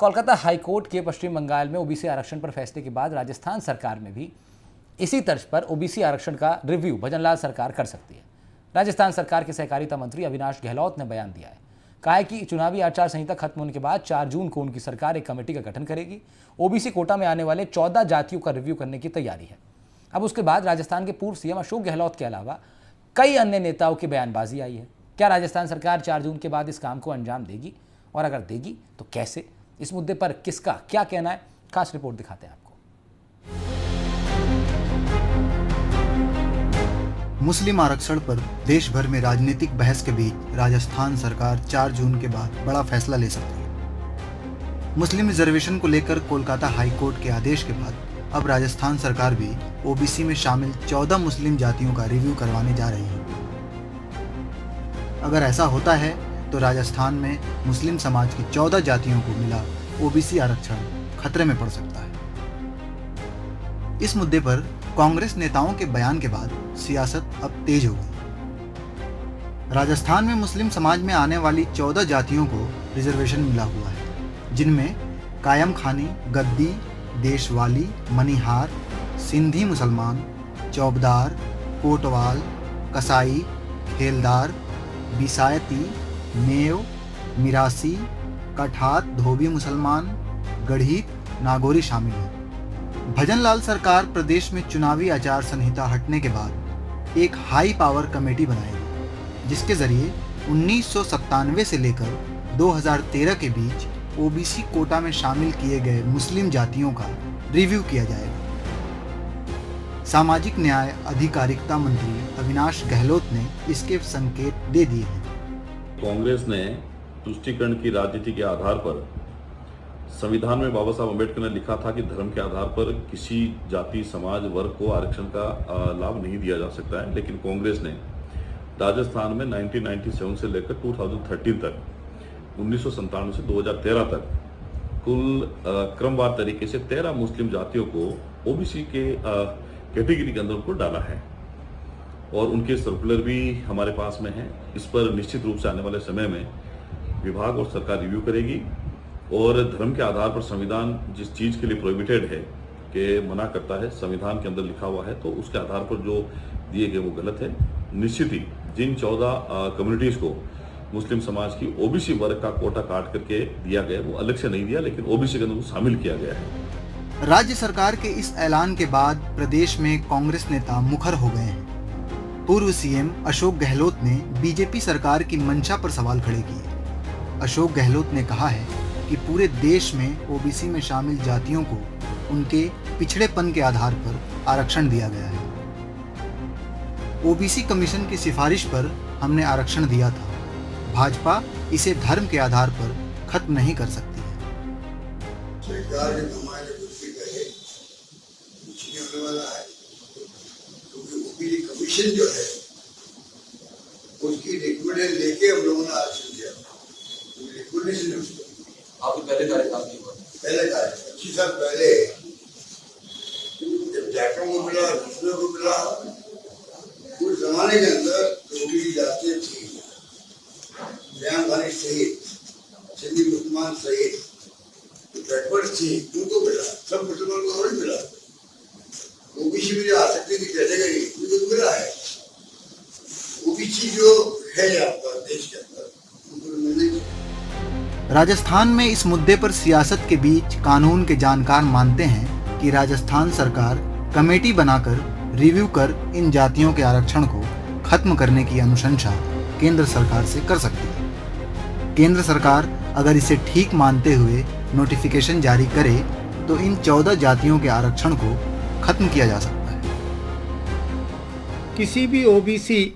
Kolkata high court के पश्चिम बंगाल में OBC आरक्षण पर फैसले के बाद राजस्थान सरकार में भी इसी तर्ज पर ओबीसी आरक्षण का रिव्यू भजनलाल सरकार कर सकती है। राजस्थान सरकार के सहकारिता मंत्री अविनाश गहलोत ने बयान दिया है। कहा है कि चुनावी आचार संहिता खत्म होने के बाद 4 जून को उनकी सरकार एक कमेटी का गठन करेगी। ओबीसी कोटा में आने वाले 14 जातियों का रिव्यू करने की तैयारी है। अब उसके बाद राजस्थान के पूर्व सीएम अशोक गहलोत के अलावा कई अन्य नेताओं की बयानबाजी आई है। क्या राजस्थान सरकार 4 जून के बाद इस काम को अंजाम देगी, और अगर देगी तो कैसे? इस मुद्दे पर किसका क्या कहना है, खास रिपोर्ट दिखाते हैं आपको। मुस्लिम आरक्षण पर देश भर में राजनीतिक बहस के बीच राजस्थान सरकार 4 जून के बाद बड़ा फैसला ले सकती है। मुस्लिम रिजर्वेशन को लेकर कोलकाता हाईकोर्ट के आदेश के बाद अब राजस्थान सरकार भी ओबीसी में शामिल 14 मुस्लिम जातियों का रिव्यू करवाने जा रही है। अगर ऐसा होता है तो राजस्थान में मुस्लिम समाज की 14 जातियों को मिला ओबीसी आरक्षण खतरे में पड़ सकता है। इस मुद्दे पर कांग्रेस नेताओं के बयान के बाद सियासत अब तेज हो गई। राजस्थान में मुस्लिम समाज में आने वाली 14 जातियों को रिजर्वेशन मिला हुआ है, जिनमें कायम खानी, गद्दी, देशवाली, मनिहार, सिंधी मुसलमान, चौबदार, कोटवाल, कसाई, खेलदार, बिसायती, मेव, मिरासी, कठात, धोबी मुसलमान, गढ़ीत, नागौरी शामिल हैं। भजनलाल सरकार प्रदेश में चुनावी आचार संहिता हटने के बाद एक हाई पावर कमेटी बनाएगी, जिसके जरिए 1997 से लेकर 2013 के बीच ओबीसी कोटा में शामिल किए गए मुस्लिम जातियों का रिव्यू किया जाएगा। सामाजिक न्याय अधिकारिता मंत्री अविनाश गहलोत ने इसके संकेत दे दिए हैं। कांग्रेस ने तुष्टीकरण की राजनीति के आधार पर संविधान में बाबा साहब अम्बेडकर ने लिखा था कि धर्म के आधार पर किसी जाति, समाज, वर्ग को आरक्षण का लाभ नहीं दिया जा सकता है। लेकिन कांग्रेस ने राजस्थान में 1997 से लेकर 2013 तक, 1997 से 2013 तक कुल क्रमवार तरीके से 13 मुस्लिम जातियों को ओबीसी के कैटेगरी के अंदर उनको डाला है, और उनके सर्कुलर भी हमारे पास में है। इस पर निश्चित रूप से आने वाले समय में विभाग और सरकार रिव्यू करेगी, और धर्म के आधार पर संविधान जिस चीज़ के लिए प्रोहिबिटेड है, कि मना करता है, संविधान के अंदर लिखा हुआ है, तो उसके आधार पर जो दिए गए वो गलत है। निश्चित ही जिन 14 कम्युनिटीज़ को मुस्लिम समाज की ओबीसी वर्ग का कोटा काट करके दिया गया, वो अलग से नहीं दिया, लेकिन ओबीसी के अंदर शामिल किया गया है। राज्य सरकार के इस ऐलान के बाद प्रदेश में कांग्रेस नेता मुखर हो गए हैं। पूर्व सीएम अशोक गहलोत ने बीजेपी सरकार की मंशा पर सवाल खड़े किए। अशोक गहलोत ने कहा है कि पूरे देश में ओबीसी में शामिल जातियों को उनके पिछड़ेपन के आधार पर आरक्षण दिया गया है। ओबीसी कमीशन की सिफारिश पर हमने आरक्षण दिया था। भाजपा इसे धर्म के आधार पर खत्म नहीं कर सकती है। सरकार के कमाए कुछ भी कहे, कुछ नहीं होने वाला है, क्योंकि ओबीसी कमीशन जो है उसकी रिकमेंडेशन लेके हम लोगों ने आरक्षण दिया। रिकमेंडेशन उसको आपके पहले कार्यकाल की बात, पहले का 25 साल पहले जब जाटों को मिला, दूसरों को मिला, उस जमाने के अंदर ओबीसी जातियां थी, कायम खानी सहित, सिंधी मुसलमान सहित, बैकवर्ड थी, उनको मिला। सब मुसलमान को नहीं मिला। ओबीसी में जो आ सकती थी कैटेगरी, उनको मिला है। ओबीसी जो है आपका देश के अंदर, उनको मिलने की। राजस्थान में इस मुद्दे पर सियासत के बीच कानून के जानकार मानते हैं कि राजस्थान सरकार कमेटी बनाकर रिव्यू कर इन जातियों के आरक्षण को खत्म करने की अनुशंसा केंद्र सरकार से कर सकती है। केंद्र सरकार अगर इसे ठीक मानते हुए नोटिफिकेशन जारी करे तो इन 14 जातियों के आरक्षण को खत्म किया जा सकता है। किसी भी ओबीसी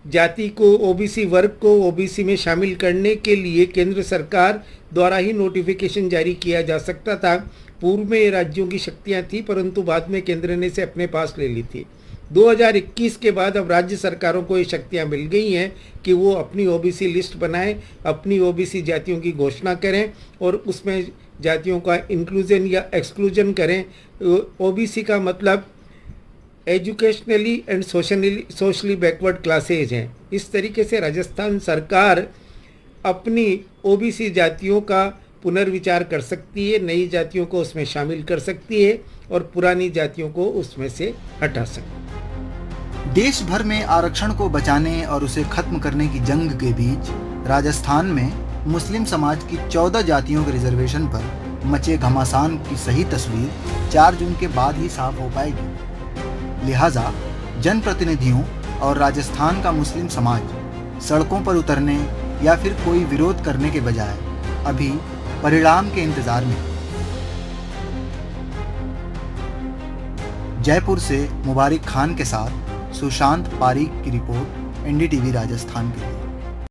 जाति को, ओबीसी वर्ग को ओबीसी में शामिल करने के लिए केंद्र सरकार द्वारा ही नोटिफिकेशन जारी किया जा सकता था। पूर्व में ये राज्यों की शक्तियां थी, परंतु बाद में केंद्र ने इसे अपने पास ले ली थी। 2021 के बाद अब राज्य सरकारों को ये शक्तियां मिल गई हैं कि वो अपनी ओबीसी लिस्ट बनाएं, अपनी ओबीसी जातियों की घोषणा करें और उसमें जातियों का इंक्लूजन या एक्सक्लूजन करें। ओबीसी का मतलब educationally and socially backward classes हैं। इस तरीके से राजस्थान सरकार अपनी ओबीसी जातियों का पुनर्विचार कर सकती है, नई जातियों को उसमें शामिल कर सकती है और पुरानी जातियों को उसमें से हटा सकती है। देश भर में आरक्षण को बचाने और उसे खत्म करने की जंग के बीच राजस्थान में मुस्लिम समाज की 14 जातियों के रिजर्वेशन पर मचे घमासान की सही तस्वीर 4 जून के बाद ही साफ हो पाएगी। लिहाजा जनप्रतिनिधियों और राजस्थान का मुस्लिम समाज सड़कों पर उतरने या फिर कोई विरोध करने के बजाय अभी परिणाम के इंतजार में। जयपुर से मुबारिक खान के साथ सुशांत पारीक की रिपोर्ट, एनडीटीवी राजस्थान के लिए।